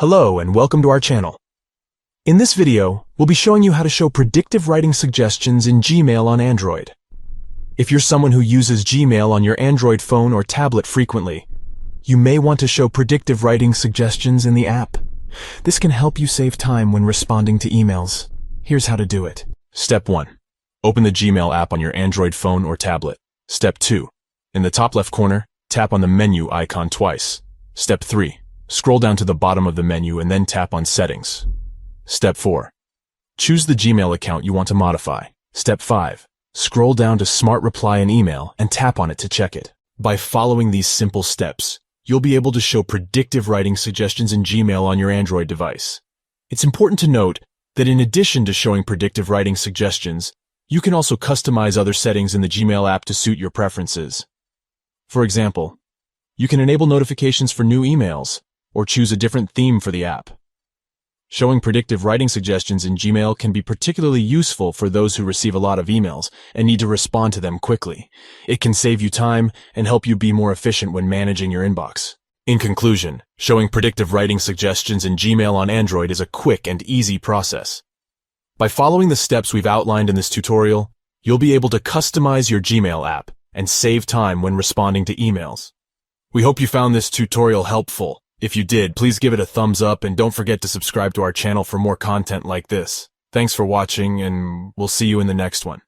Hello and welcome to our channel. In this video, we'll be showing you how to show predictive writing suggestions in Gmail on Android. If you're someone who uses Gmail on your Android phone or tablet frequently, you may want to show predictive writing suggestions in the app. This can help you save time when responding to emails. Here's how to do it. Step 1. Open the Gmail app on your Android phone or tablet. Step 2. In the top left corner, tap on the menu icon twice. Step 3. Scroll down to the bottom of the menu and then tap on Settings. Step 4. Choose the Gmail account you want to modify. Step 5. Scroll down to Smart Reply and Email and tap on it to check it. By following these simple steps, you'll be able to show predictive writing suggestions in Gmail on your Android device. It's important to note that in addition to showing predictive writing suggestions, you can also customize other settings in the Gmail app to suit your preferences. For example, you can enable notifications for new emails, or choose a different theme for the app. Showing predictive writing suggestions in Gmail can be particularly useful for those who receive a lot of emails and need to respond to them quickly. It can save you time and help you be more efficient when managing your inbox. In conclusion, showing predictive writing suggestions in Gmail on Android is a quick and easy process. By following the steps we've outlined in this tutorial, you'll be able to customize your Gmail app and save time when responding to emails. We hope you found this tutorial helpful. If you did, please give it a thumbs up and don't forget to subscribe to our channel for more content like this. Thanks for watching, and we'll see you in the next one.